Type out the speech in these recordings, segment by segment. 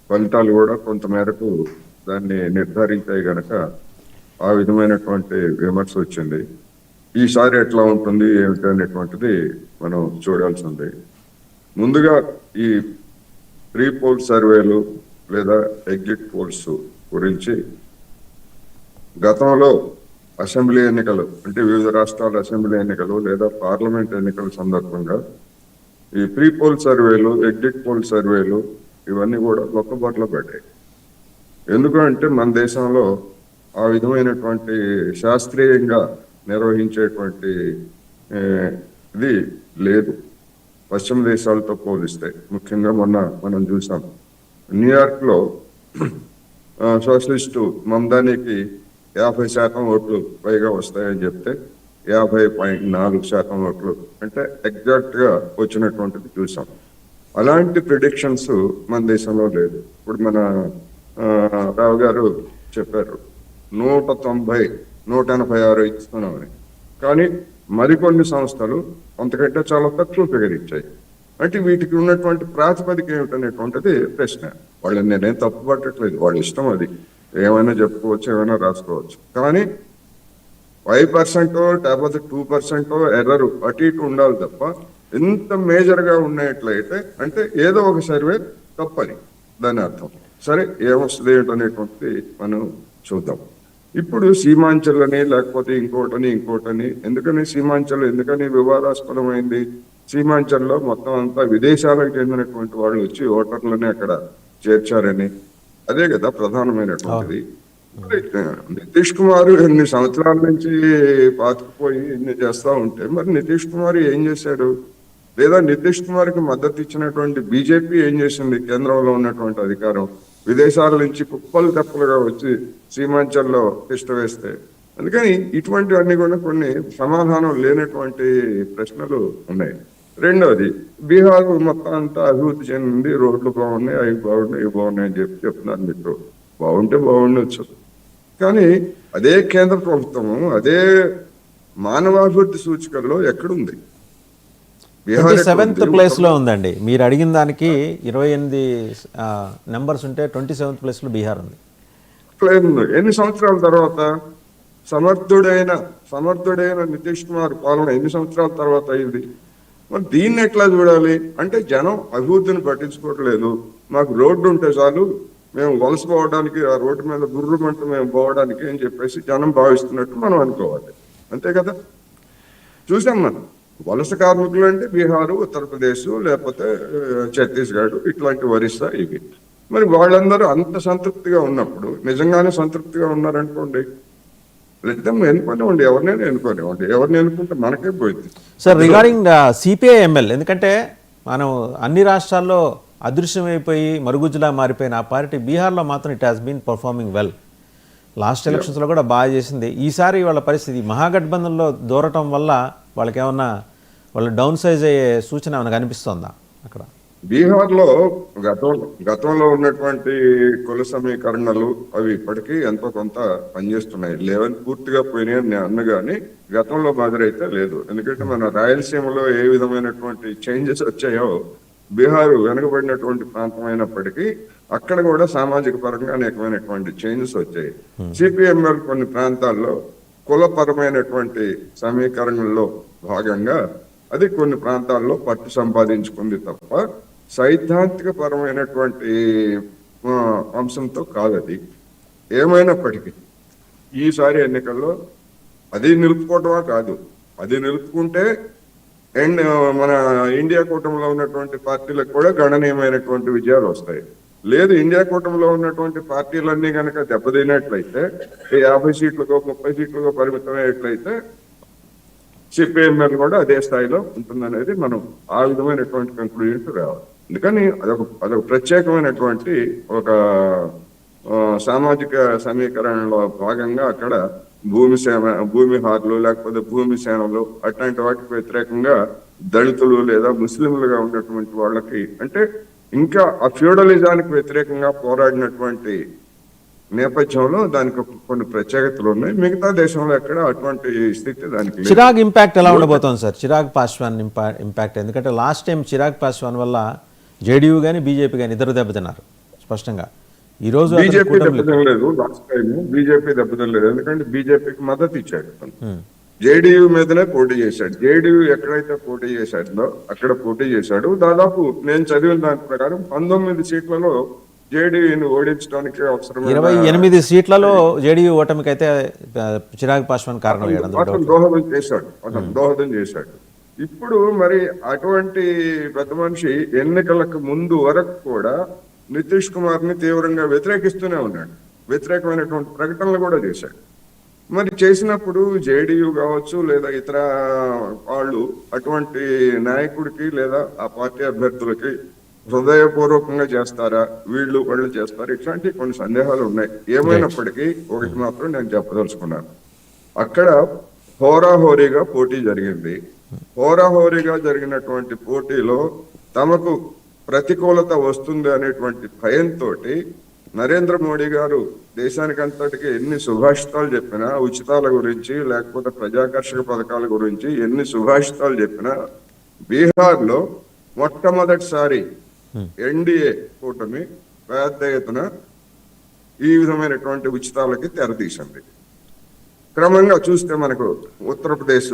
ఫలితాలు కూడా కొంతమేరకు దాన్ని నిర్ధారించాయి గనక ఆ విధమైనటువంటి విమర్శ వచ్చింది. ఈసారి ఎట్లా ఉంటుంది ఏమిటి అనేటువంటిది మనం చూడాల్సి ఉంది. ముందుగా ఈ ప్రీ పోల్ సర్వేలు లేదా ఎగ్జిట్ పోల్స్ గురించి గతంలో అసెంబ్లీ ఎన్నికలు అంటే వివిధ రాష్ట్రాల అసెంబ్లీ ఎన్నికలు లేదా పార్లమెంట్ ఎన్నికల సందర్భంగా ఈ ప్రీ పోల్ సర్వేలు ఎగ్జిట్ పోల్ సర్వేలు ఇవన్నీ కూడా లొక్కబాట్లో పడ్డాయి. ఎందుకంటే మన దేశంలో ఆ విధమైనటువంటి శాస్త్రీయంగా నిర్వహించేటువంటి ఇది లేదు పశ్చిమ దేశాలతో పోలిస్తే. ముఖ్యంగా మొన్న మనం చూసాం న్యూయార్క్ లో సోషలిస్టు మమ్దానికి 50% ఓట్లు పైగా వస్తాయని చెప్తే 50.4% ఓట్లు అంటే ఎగ్జాక్ట్ గా వచ్చినటువంటిది చూసాం. అలాంటి ప్రిడిక్షన్స్ మన దేశంలో లేదు. ఇప్పుడు మన రావు గారు చెప్పారు 190, 186 ఇస్తున్నామని. కానీ మరికొన్ని సంస్థలు అంతకంటే చాలా తక్కువ ఫిగర్ ఇచ్చాయి. అంటే వీటికి ఉన్నటువంటి ప్రాతిపదిక ఏమిటనేటువంటిది ప్రశ్న. వాళ్ళని నేనేం తప్పు పట్టట్లేదు, వాళ్ళ ఇష్టం, అది ఏమైనా చెప్పుకోవచ్చు, ఏమైనా రాసుకోవచ్చు. కానీ 5% లేకపోతే 2% ఎర్రరు అటు ఇటు ఉండాలి తప్ప ఎంత మేజర్ గా ఉన్నట్లయితే అంటే ఏదో ఒక సర్వే తప్పని దాని అర్థం. సరే, ఏమొస్తుంది ఏంటనేటువంటిది మనం చూద్దాం. ఇప్పుడు సీమాంచలని లేకపోతే ఇంకోటని ఎందుకని సీమాంచల్ ఎందుకని వివాదాస్పదమైంది? సీమాంచల్లో మొత్తం అంతా విదేశాలకు చెందినటువంటి వాళ్ళు వచ్చి ఓటర్లని అక్కడ చేర్చారని, అదే కదా ప్రధానమైనటువంటిది. నితీష్ కుమార్ ఎన్ని సంవత్సరాల నుంచి పాతుకుపోయి ఇన్ని చేస్తా ఉంటే మరి నితీష్ కుమార్ ఏం చేశాడు? లేదా నితీష్ కుమార్ కి మద్దతు ఇచ్చినటువంటి బీజేపీ ఏం చేసింది? కేంద్రంలో ఉన్నటువంటి అధికారం విదేశాల నుంచి కుప్పలు తెప్పలుగా వచ్చి సీమాంచల్లో తిష్ట వేస్తే. అందుకని ఇటువంటివన్నీ కూడా కొన్ని సమాధానం లేనటువంటి ప్రశ్నలు ఉన్నాయి. రెండవది, బీహార్ మొత్తం అంతా అభివృద్ధి చెందింది, రోడ్లు బాగున్నాయి, అవి బాగున్నాయి, ఇవి బాగున్నాయి అని చెప్తున్నారు. మీకు బాగుంటే బాగుండొచ్చు, కానీ అదే కేంద్ర ప్రభుత్వము అదే మానవాభివృద్ధి సూచికల్లో ఎక్కడుంది? 27th ప్లేస్ లో ఉందండి. మీరు అడిగిన దానికి 28 నెంబర్స్ ఉంటే 27th ప్లేస్ లో బీహార్ ఉంది. ఎన్ని సంవత్సరాల తర్వాత సమర్థుడైన నితీష్ కుమార్ పాలన ఎన్ని సంవత్సరాల తర్వాత అయింది? మరి దీన్ని ఎట్లా చూడాలి? అంటే జనం అభివృద్ధిని పట్టించుకోవట్లేదు, మాకు రోడ్డు ఉంటే చాలు, మేము వలస పోవడానికి, ఆ రోడ్డు మీద గుర్రమంటూ మేము పోవడానికి అని చెప్పేసి జనం భావిస్తున్నట్టు మనం అనుకోవాలి. అంతే కదా? చూసాం మనం వలస కార్మికులు అంటే బీహారు, ఉత్తరప్రదేశ్, లేకపోతే ఛత్తీస్గఢ్, ఇట్లాంటి ఒరిస్సా, ఇవి. మరి వాళ్ళందరూ అంత సంతృప్తిగా ఉన్నప్పుడు, నిజంగానే సంతృప్తిగా ఉన్నారనుకోండి, ఎన్నుకోనివ్వండి, ఎవరినైనా ఎన్నుకోనివ్వండి. ఎవరిని ఎన్నుకుంటే మనకే పోయింది. సార్, రిగార్డింగ్ సిపిఐ ఎంఎల్, ఎందుకంటే మనం అన్ని రాష్ట్రాల్లో అదృశ్యమైపోయి మరుగుజ్జులా మారిపోయిన ఆ పార్టీ బీహార్లో మాత్రం it has been performing well. Last ఎలక్షన్స్లో కూడా బాగా చేసింది. ఈసారి వాళ్ళ పరిస్థితి మహాగఠబంధన్లో దూరటం వల్ల వాళ్ళకి ఏమన్నా వాళ్ళు డౌన్ సైజ్ అయ్యే సూచన ఏమైనా కనిపిస్తుందా అక్కడ? బీహార్లో గతంలో ఉన్నటువంటి కుల సమీకరణలు అవి ఇప్పటికీ ఎంతో కొంత పనిచేస్తున్నాయి. లేవని పూర్తిగా పోయినాయి నేను అన్న కానీ గతంలో మాదిరైతే లేదు. ఎందుకంటే మన రాయలసీమలో ఏ విధమైనటువంటి చేంజెస్ వచ్చాయో బీహార్ వెనుకబడినటువంటి ప్రాంతం అయినప్పటికీ అక్కడ కూడా సామాజిక పరంగా అనేకమైనటువంటి చేంజెస్ వచ్చాయి. సిపిఎంఎల్ కొన్ని ప్రాంతాల్లో కులపరమైనటువంటి సమీకరణల్లో భాగంగా అది కొన్ని ప్రాంతాల్లో పట్టు సంపాదించుకుంది తప్ప సైద్ధాంతిక పరమైనటువంటి అంశంతో కాదది. ఏమైనప్పటికీ ఈసారి ఎన్నికల్లో అది నిలుపుకోవటమా కాదు, అది నిలుపుకుంటే అండ్ మన ఇండియా కూటమిలో ఉన్నటువంటి పార్టీలకు కూడా గణనీయమైనటువంటి విజయాలు వస్తాయి. లేదు, ఇండియా కూటమిలో ఉన్నటువంటి పార్టీలన్నీ కనుక దెబ్బతినట్లయితే 50 సీట్లకో 30 సీట్లకో పరిమితమయ్యేట్లయితే సిపిఎంఎల్ కూడా అదే స్థాయిలో ఉంటుందనేది మనం ఆ విధమైనటువంటి కంక్లూజన్ రావాలి. అందుకని అదొక ప్రత్యేకమైనటువంటి ఒక సామాజిక సమీకరణలో భాగంగా అక్కడ భూమి హార్లు లేకపోతే భూమి సేనలు అట్లాంటి వాటికి వ్యతిరేకంగా దళితులు లేదా ముస్లింలుగా ఉన్నటువంటి వాళ్ళకి అంటే ఇంకా ఆ ఫ్యూడలిజానికి వ్యతిరేకంగా పోరాడినటువంటి నేపథ్యంలో దానికి కొన్ని ప్రత్యేకతలు ఉన్నాయి. మిగతా దేశంలో ఎక్కడ అటువంటి స్థితి దానికి. చిరాగ్ ఇంపాక్ట్ ఎలా ఉండబోతోంది సార్? చిరాగ్ పాస్వాన్ ఇంపాక్ట్, ఎందుకంటే లాస్ట్ టైం చిరాగ్ పాస్వాన్ వల్ల జేడీయూ కానీ బీజేపీ కానీ ఇద్దరు దెబ్బతిన్నారు. స్పష్టంగా. ఈరోజు అతను బీజేపీ కూటమిలో దెబ్బతినలేదు, లాస్ట్ టైం బీజేపీ దెబ్బతినలేదు. ఎందుకంటే బీజేపీకి మద్దతు ఇచ్చాడు. జేడీయూ మీదనే పోటీ చేశాడు. జేడీయూ ఎక్కడైతే పోటీ చేశాడో అక్కడ పోటీ చేశాడు. దాదాపు నేను చదివిన దాని ప్రకారం 19 సీట్లలో జేడీయూని ఓడించడానికి అవసరమైన 28 సీట్లలో జేడీయూ ఓటమికి అయితే చిరాగ్ పాస్వాన్ కారణం అతను దోహదం చేశాడు. ఇప్పుడు మరి అటువంటి పెద్ద మనిషి ఎన్నికలకు ముందు వరకు కూడా నితీష్ కుమార్ ని తీవ్రంగా వ్యతిరేకిస్తూనే ఉన్నాడు. వ్యతిరేకమైనటువంటి ప్రకటనలు కూడా చేశాడు. మరి చేసినప్పుడు జేడీయూ కావచ్చు లేదా ఇతర వాళ్ళు అటువంటి నాయకుడికి లేదా ఆ పార్టీ అభ్యర్థులకి హృదయపూర్వకంగా చేస్తారా, వాళ్ళు చేస్తారా, ఇట్లాంటి కొన్ని సందేహాలు ఉన్నాయి. ఏమైనప్పటికీ ఒకటి మాత్రం నేను చెప్పదలుచుకున్నాను. అక్కడ హోరాహోరీగా పోటీ జరిగింది. హోరాహోరీగా జరిగినటువంటి పోటీలో తమకు ప్రతికూలత వస్తుంది అనేటువంటి భయంతో నరేంద్ర మోడీ గారు దేశానికంతటికి ఎన్ని సుభాషితాలు చెప్పినా, ఉచితాల గురించి లేకపోతే ప్రజాకర్షక పథకాల గురించి ఎన్ని సుభాషితాలు చెప్పినా, బీహార్లో మొట్టమొదటిసారి ఎన్డీఏ కూటమి పెద్ద ఎత్తున ఈ విధమైనటువంటి ఉచితాలకి తెరతీసింది. క్రమంగా చూస్తే మనకు ఉత్తరప్రదేశ్,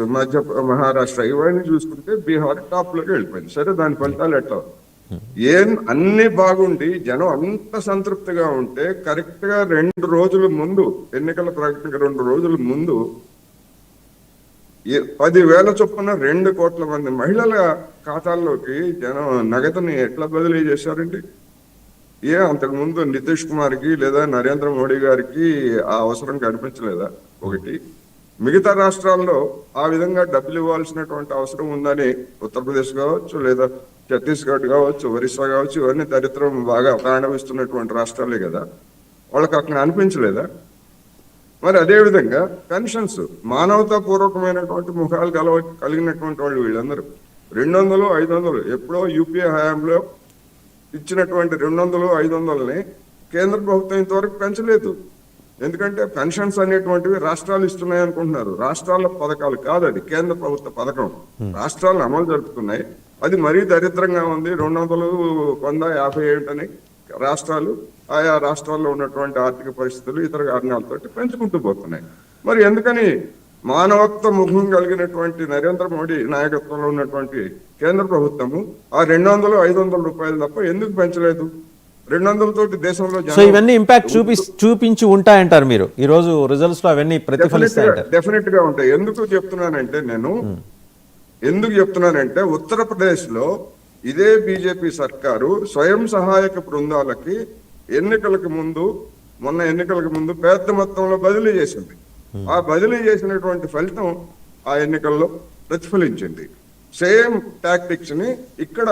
మహారాష్ట్ర ఇవన్నీ చూసుకుంటే బీహార్ టాప్ లోకి వెళ్ళిపోయింది. సరే, దాని ఫలితాలు ఎట్లా అన్ని బాగుండి జనం అంత సంతృప్తిగా ఉంటే కరెక్ట్ గా 2 రోజుల ముందు, ఎన్నికల ప్రకటనకు 2 రోజుల ముందు 10,000 చొప్పున 2 కోట్ల మంది మహిళల ఖాతాల్లోకి జనం నగదుని ఎట్లా బదిలీ చేశారండి? అంతకు ముందు నితీష్ కుమార్ కి లేదా నరేంద్ర మోడీ గారికి ఆ అవసరం కనిపించలేదా? ఒకటి. మిగతా రాష్ట్రాల్లో ఆ విధంగా డబ్బులు ఇవ్వాల్సినటువంటి అవసరం ఉందని ఉత్తరప్రదేశ్ కావచ్చు లేదా ఛత్తీస్గఢ్ కావచ్చు, ఒరిస్సా కావచ్చు, ఇవన్నీ దరిద్రం బాగా ప్రాణవిస్తున్నటువంటి రాష్ట్రాలే కదా, వాళ్ళకి అక్కడ అనిపించలేదా? మరి అదే విధంగా పెన్షన్స్, మానవతా పూర్వకమైనటువంటి ముఖాలు కలిగినటువంటి వాళ్ళు వీళ్ళందరూ 200, 500 ఎప్పుడో యూపీఏ హయాంలో ఇచ్చినటువంటి 200, 500ని కేంద్ర ప్రభుత్వం ఇంతవరకు పెంచలేదు. ఎందుకంటే పెన్షన్స్ అనేటువంటివి రాష్ట్రాలు ఇస్తున్నాయి అనుకుంటున్నారు. రాష్ట్రాల పథకాలు కాదు, అది కేంద్ర ప్రభుత్వ పథకం. రాష్ట్రాలు అమలు జరుపుతున్నాయి. అది మరీ దరిద్రంగా ఉంది. 200, 100, 50 ఏంటని రాష్ట్రాలు ఆయా రాష్ట్రాల్లో ఉన్నటువంటి ఆర్థిక పరిస్థితులు ఇతర కారణాలతో పెంచుకుంటూ పోతున్నాయి. మరి ఎందుకని మానవత్వ ముఖం కలిగినటువంటి నరేంద్ర మోడీ నాయకత్వంలో ఉన్నటువంటి కేంద్ర ప్రభుత్వము ఆ 200, 500 రూపాయలు తప్ప ఎందుకు పెంచలేదు? 200 తోటి దేశంలో ఇవన్నీ ఇంపాక్ట్ చూపించి ఉంటాయంటారు మీరు? ఈ రోజు రిజల్ట్స్ లో అవన్నీ ప్రతిఫలిస్తాయంటారు? డెఫినెట్ గా ఉంటాయి. ఎందుకు చెప్తున్నానంటే ఉత్తరప్రదేశ్ లో ఇదే బీజేపీ సర్కారు స్వయం సహాయక బృందాలకి మొన్న ఎన్నికలకు ముందు పెద్ద మొత్తంలో బదిలీ చేసింది. ఆ బదిలీ చేసినటువంటి ఫలితం ఆ ఎన్నికల్లో ప్రతిఫలించింది. సేమ్ టాక్టిక్స్ ని ఇక్కడ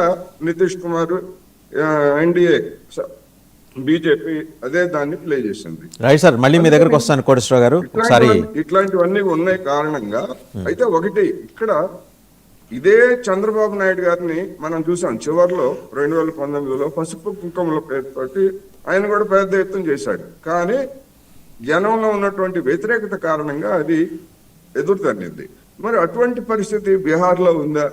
నితీష్ కుమార్, ఎన్డీఏ, బీజేపీ అదే దాన్ని ప్లే చేసింది. రైట్ సార్, మళ్ళీ మీ దగ్గరకు వస్తాను కోటేశ్వరరావు గారు. ఇట్లాంటివన్నీ ఉన్నాయి కారణంగా. అయితే ఒకటి ఇక్కడ ఇదే చంద్రబాబు నాయుడు గారిని మనం చూసాం చివరిలో 2019లో పసుపు కుంకుమల పేరుతోటి ఆయన కూడా పెద్ద ఎత్తున చేశాడు. కానీ జనంలో ఉన్నటువంటి వ్యతిరేకత కారణంగా అది ఎదురుతన్నింది. మరి అటువంటి పరిస్థితి బీహార్లో ఉందా?